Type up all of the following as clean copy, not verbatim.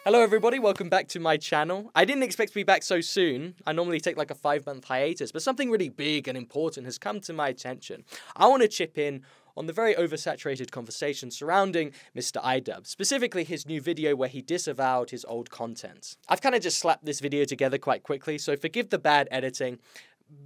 Hello everybody, welcome back to my channel. I didn't expect to be back so soon. I normally take like a 5-month hiatus, but something really big and important has come to my attention. I want to chip in on the very oversaturated conversation surrounding Mr. Idubbbz, specifically his new video where he disavowed his old content. I've kind of just slapped this video together quite quickly, so forgive the bad editing.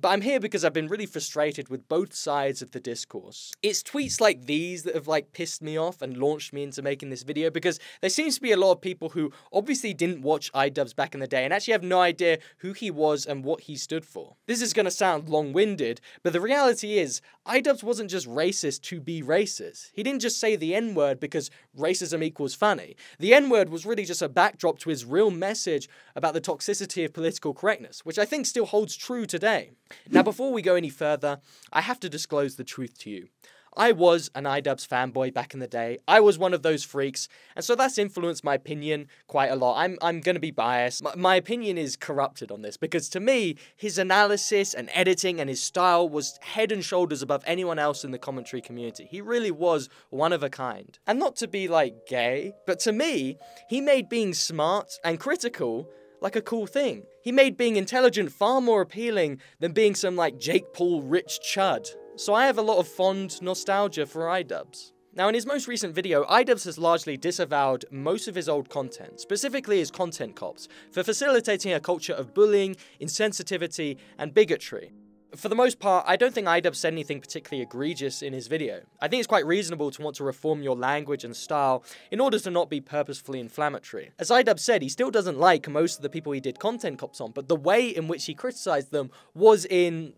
But I'm here because I've been really frustrated with both sides of the discourse. It's tweets like these that have pissed me off and launched me into making this video, because there seems to be a lot of people who obviously didn't watch Idubbbz back in the day and actually have no idea who he was and what he stood for. This is going to sound long-winded, but the reality is Idubbbz wasn't just racist to be racist. He didn't just say the N-word because racism equals funny. The N-word was really just a backdrop to his real message about the toxicity of political correctness, which I think still holds true today. Now, before we go any further, I have to disclose the truth to you. I was an Idubbbz fanboy back in the day. I was one of those freaks, and so that's influenced my opinion quite a lot. I'm going to be biased. My opinion is corrupted on this, because to me, his analysis and editing and his style was head and shoulders above anyone else in the commentary community. He really was one of a kind. And not to be gay, but to me, he made being smart and critical like a cool thing. He made being intelligent far more appealing than being some Jake Paul rich chud. So I have a lot of fond nostalgia for Idubbbz. Now, in his most recent video, Idubbbz has largely disavowed most of his old content, specifically his content cops, for facilitating a culture of bullying, insensitivity, and bigotry. For the most part, I don't think Idubbbz said anything particularly egregious in his video. I think it's quite reasonable to want to reform your language and style in order to not be purposefully inflammatory. As Idubbbz said, he still doesn't like most of the people he did content cops on, but the way in which he criticized them was in,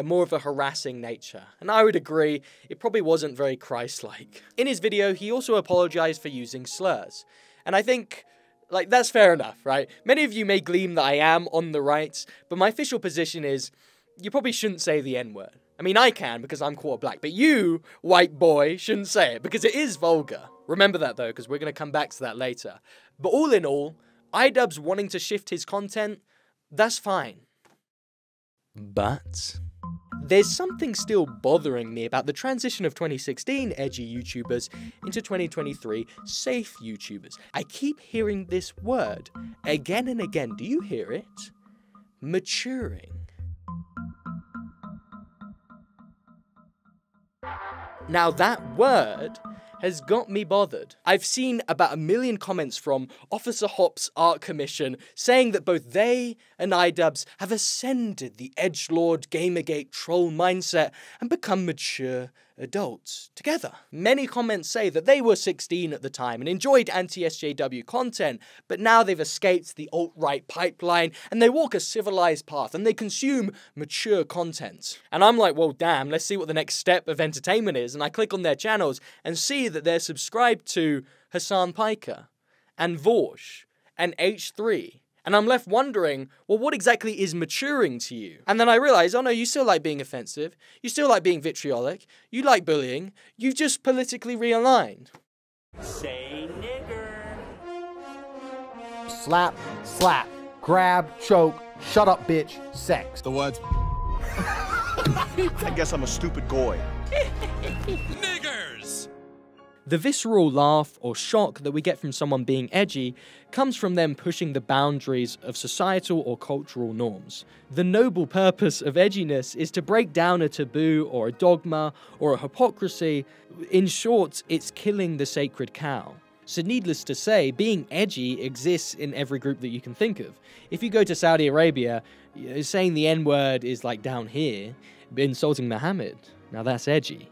more of a harassing nature. And I would agree, it probably wasn't very Christ-like. In his video, he also apologized for using slurs. And I think that's fair enough, right? Many of you may glean that I am on the right, but my official position is, you probably shouldn't say the N-word. I mean, I can because I'm quarter black, but you, white boy, shouldn't say it because it is vulgar. Remember that though, because we're going to come back to that later. But all in all, Idubbbz wanting to shift his content, that's fine. But there's something still bothering me about the transition of 2016 edgy YouTubers into 2023 safe YouTubers. I keep hearing this word again and again. Do you hear it? Maturing. Now that word has got me bothered. I've seen about 1 million comments from Officer Hop's Art Commission saying that both they and Idubbbz have ascended the edgelord Gamergate troll mindset and become mature adults together. Many comments say that they were 16 at the time and enjoyed anti-SJW content, but now they've escaped the alt-right pipeline and they walk a civilized path and they consume mature content. And I'm like, well damn, let's see what the next step of entertainment is, and I click on their channels and see that they're subscribed to Hasan Piker and Vorsh and H3. And I'm left wondering, well, what exactly is maturing to you? And then I realize, oh no, you still like being offensive. You still like being vitriolic. You like bullying. You've just politically realigned. Say nigger. Slap, slap, grab, choke, shut up bitch, sex. The words. I guess I'm a stupid goy. Niggers! The visceral laugh or shock that we get from someone being edgy comes from them pushing the boundaries of societal or cultural norms. The noble purpose of edginess is to break down a taboo or a dogma or a hypocrisy. In short, it's killing the sacred cow. So needless to say, being edgy exists in every group that you can think of. If you go to Saudi Arabia, saying the N-word is down here, insulting Muhammad. Now that's edgy.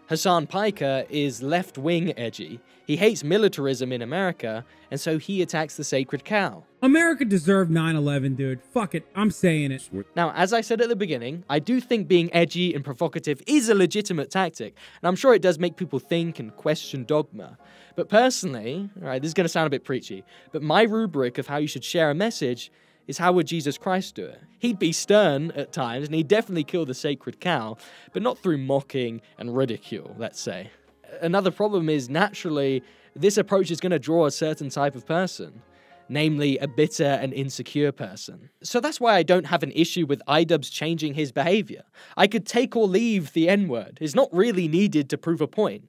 Hasan Piker is left-wing edgy. He hates militarism in America, and so he attacks the sacred cow. America deserved 9/11, dude. Fuck it, I'm saying it. Now, as I said at the beginning, I do think being edgy and provocative is a legitimate tactic, and I'm sure it does make people think and question dogma. But personally, alright, this is going to sound a bit preachy, but my rubric of how you should share a message is how would Jesus Christ do it? He'd be stern at times, and he'd definitely kill the sacred cow, but not through mocking and ridicule, let's say. Another problem is, naturally, this approach is going to draw a certain type of person, namely a bitter and insecure person. So that's why I don't have an issue with Idubbbz changing his behavior. I could take or leave the N-word. It's not really needed to prove a point.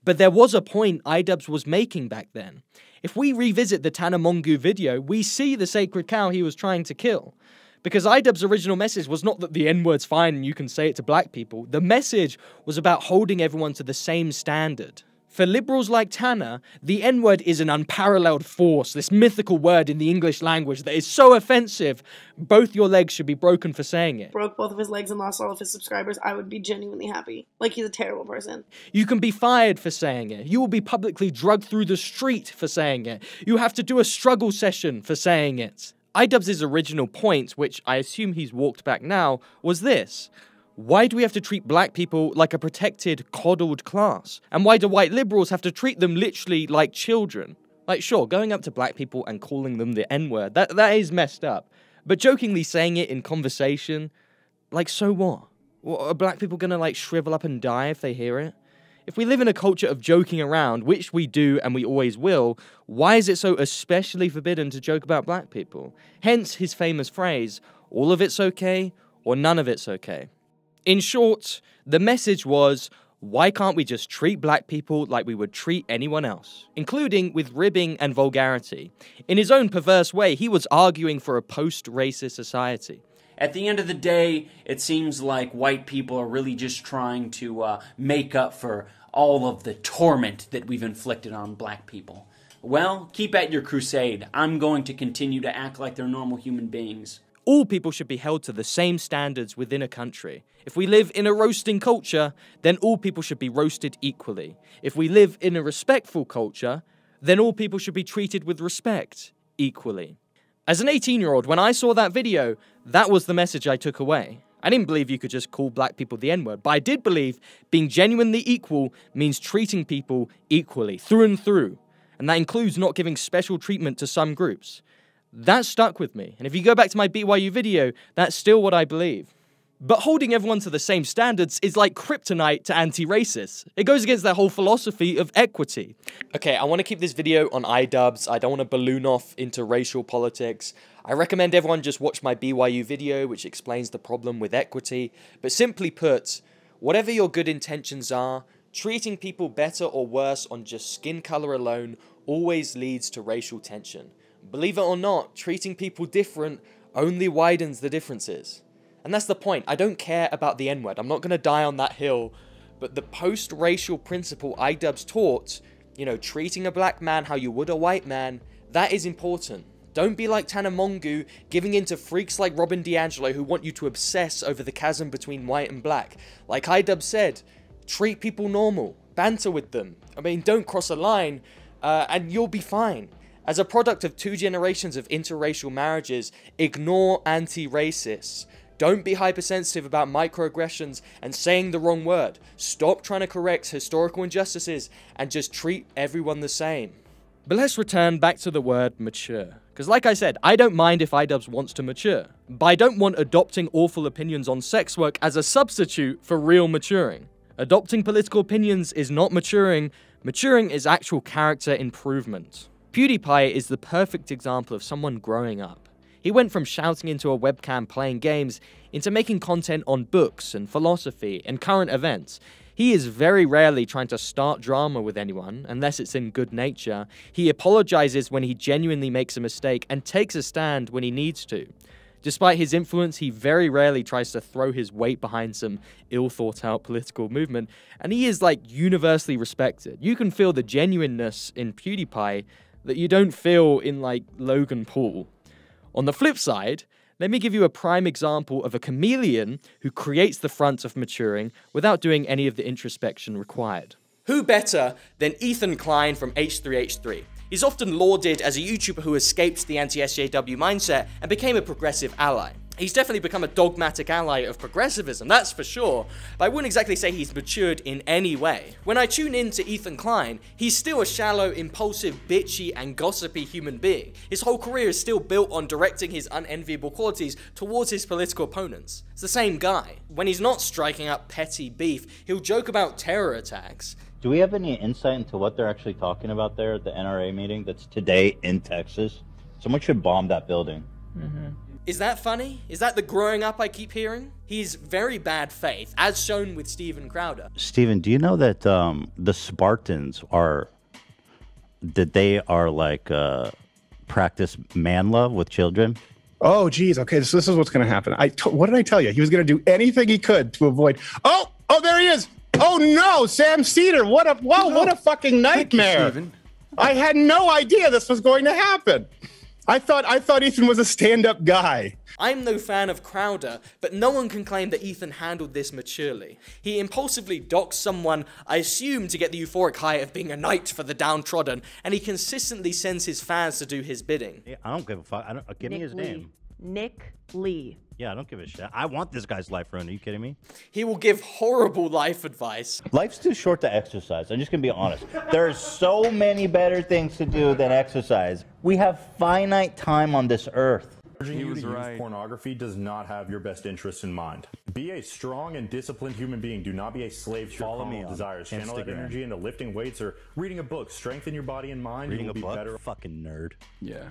But there was a point Idubbbz was making back then. If we revisit the Tanamongu video, we see the sacred cow he was trying to kill. Because Idubbbz' original message was not that the N-word's fine and you can say it to black people. The message was about holding everyone to the same standard. For liberals like Tana, the N-word is an unparalleled force, this mythical word in the English language that is so offensive, both your legs should be broken for saying it. Broke both of his legs and lost all of his subscribers, I would be genuinely happy. Like, he's a terrible person. You can be fired for saying it. You will be publicly drugged through the street for saying it. You have to do a struggle session for saying it. Idubbbz' original point, which I assume he's walked back now, was this. Why do we have to treat black people like a protected, coddled class? And why do white liberals have to treat them literally like children? Like, sure, going up to black people and calling them the N-word, that is messed up. But jokingly saying it in conversation, like, so what? Are black people gonna, like, shrivel up and die if they hear it? If we live in a culture of joking around, which we do and we always will, why is it so especially forbidden to joke about black people? Hence his famous phrase, all of it's okay or none of it's okay. In short, the message was, why can't we just treat black people like we would treat anyone else? Including with ribbing and vulgarity. In his own perverse way, he was arguing for a post-racist society. At the end of the day, it seems like white people are really just trying to make up for all of the torment that we've inflicted on black people. Well, keep at your crusade. I'm going to continue to act like they're normal human beings. All people should be held to the same standards within a country. If we live in a roasting culture, then all people should be roasted equally. If we live in a respectful culture, then all people should be treated with respect equally. As an 18-year-old, when I saw that video, that was the message I took away. I didn't believe you could just call black people the N-word, but I did believe being genuinely equal means treating people equally, through and through. And that includes not giving special treatment to some groups. That stuck with me, and if you go back to my BYU video, that's still what I believe. But holding everyone to the same standards is like kryptonite to anti-racists. It goes against their whole philosophy of equity. Okay, I want to keep this video on Idubbbz. I don't want to balloon off into racial politics. I recommend everyone just watch my BYU video, which explains the problem with equity. But simply put, whatever your good intentions are, treating people better or worse on just skin color alone always leads to racial tension. Believe it or not, treating people different only widens the differences. And that's the point. I don't care about the N-word. I'm not going to die on that hill. But the post-racial principle Idubbbz taught, treating a black man how you would a white man, that is important. Don't be like Tanamongu, giving in to freaks like Robin DiAngelo who want you to obsess over the chasm between white and black. Like Idubbbz said, treat people normal. Banter with them. I mean, don't cross a line, and you'll be fine. As a product of 2 generations of interracial marriages, ignore anti-racists. Don't be hypersensitive about microaggressions and saying the wrong word. Stop trying to correct historical injustices and just treat everyone the same. But let's return back to the word mature. Because like I said, I don't mind if Idubbbz wants to mature. But I don't want adopting awful opinions on sex work as a substitute for real maturing. Adopting political opinions is not maturing. Maturing is actual character improvement. PewDiePie is the perfect example of someone growing up. He went from shouting into a webcam playing games into making content on books and philosophy and current events. He is very rarely trying to start drama with anyone, unless it's in good nature. He apologizes when he genuinely makes a mistake and takes a stand when he needs to. Despite his influence, he very rarely tries to throw his weight behind some ill-thought-out political movement, and he is, universally respected. You can feel the genuineness in PewDiePie that you don't feel in, Logan Paul. On the flip side, let me give you a prime example of a chameleon who creates the front of maturing without doing any of the introspection required. Who better than Ethan Klein from H3H3? He's often lauded as a YouTuber who escaped the anti-SJW mindset and became a progressive ally. He's definitely become a dogmatic ally of progressivism, that's for sure, but I wouldn't exactly say he's matured in any way. When I tune in to Ethan Klein, he's still a shallow, impulsive, bitchy, and gossipy human being. His whole career is still built on directing his unenviable qualities towards his political opponents. It's the same guy. When he's not striking up petty beef, he'll joke about terror attacks. Do we have any insight into what they're actually talking about there at the NRA meeting that's today in Texas? Someone should bomb that building. Is that funny? Is that the growing up I keep hearing? He's very bad faith, as shown with Steven Crowder. Steven, do you know that the Spartans are that they are like practice man love with children. Oh, geez. Okay, so this is what's going to happen. What did I tell you? He was going to do anything he could to avoid. Oh, there he is. Oh no, Sam Cedar. What a fucking nightmare. I had no idea this was going to happen. I thought Ethan was a stand-up guy. I'm no fan of Crowder, but no one can claim that Ethan handled this maturely. He impulsively docks someone, I assume to get the euphoric high of being a knight for the downtrodden, and he consistently sends his fans to do his bidding. Yeah, I don't give a fuck. Give me his name. Nick Lee. Yeah, I don't give a shit. I want this guy's life ruined. Are you kidding me? He will give horrible life advice. Life's too short to exercise. I'm just going to be honest. There's so many better things to do than exercise. We have finite time on this earth. Urging you to use pornography does not have your best interests in mind. Be a strong and disciplined human being. Do not be a slave to your carnal desires. Channel that energy into lifting weights or reading a book. Strengthen your body and mind. Reading you will a book? Be better. Fucking nerd. Yeah.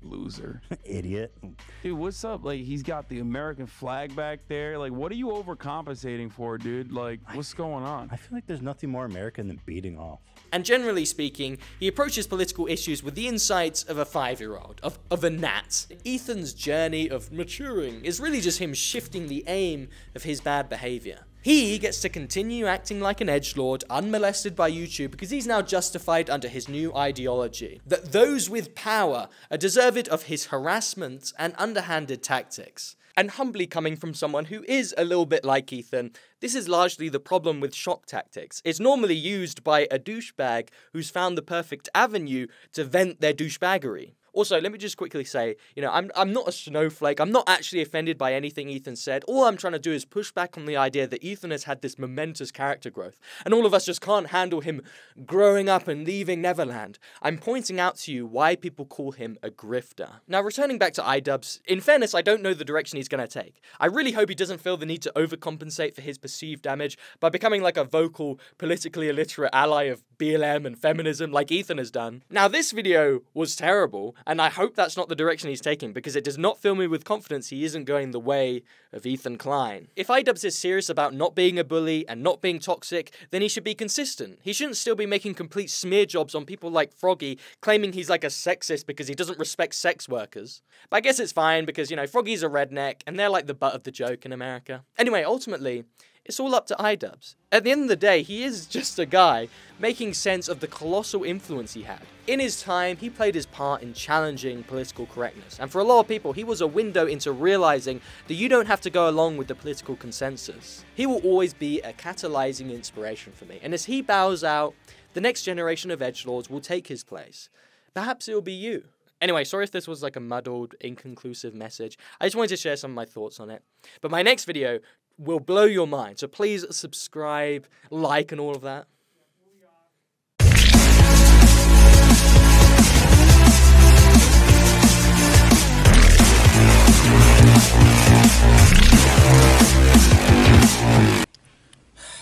Loser. Idiot. Dude, what's up? Like, he's got the American flag back there. Like, what are you overcompensating for, dude? Like, what's going on? I feel like there's nothing more American than beating off. And generally speaking, he approaches political issues with the insights of a 5-year-old, of a gnat. Ethan's journey of maturing is really just him shifting the aim of his bad behavior. He gets to continue acting like an edgelord, unmolested by YouTube, because he's now justified under his new ideology. That those with power are deserved of his harassment and underhanded tactics. And humbly coming from someone who is a little bit like Ethan, this is largely the problem with shock tactics. It's normally used by a douchebag who's found the perfect avenue to vent their douchebaggery. Also, let me just quickly say, I'm not a snowflake. I'm not actually offended by anything Ethan said. All I'm trying to do is push back on the idea that Ethan has had this momentous character growth, and all of us just can't handle him growing up and leaving Neverland. I'm pointing out to you why people call him a grifter. Now, returning back to Idubbbz, in fairness, I don't know the direction he's going to take. I really hope he doesn't feel the need to overcompensate for his perceived damage by becoming like a vocal, politically illiterate ally of BLM and feminism like Ethan has done. Now, this video was terrible, and I hope that's not the direction he's taking, because it does not fill me with confidence he isn't going the way of Ethan Klein. If Idubbbz is serious about not being a bully and not being toxic, then he should be consistent. He shouldn't still be making complete smear jobs on people like Froggy, claiming he's like a sexist because he doesn't respect sex workers. But I guess it's fine because, Froggy's a redneck, and they're like the butt of the joke in America. Anyway, ultimately, it's all up to Idubbbz. At the end of the day, he is just a guy making sense of the colossal influence he had. In his time, he played his part in challenging political correctness, and for a lot of people, he was a window into realizing that you don't have to go along with the political consensus. He will always be a catalyzing inspiration for me, and as he bows out, the next generation of edgelords will take his place. Perhaps it'll be you. Anyway, sorry if this was like a muddled, inconclusive message. I just wanted to share some of my thoughts on it. But my next video will blow your mind, so please subscribe, like, and all of that.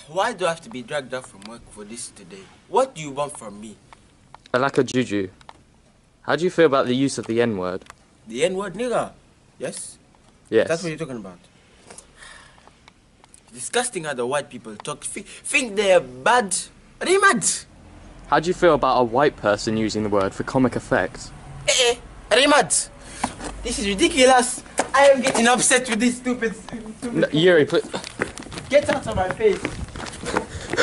Why do I have to be dragged out from work for this today? What do you want from me? Alaka Juju, how do you feel about the use of the N-word? The N-word, nigga? Yes? Yes. That's what you're talking about. Disgusting how the white people talk. Think they're bad. Are they mad? How do you feel about a white person using the word for comic effect? Are they mad? This is ridiculous. I am getting upset with this stupid... No, Yuri, please. Get out of my face.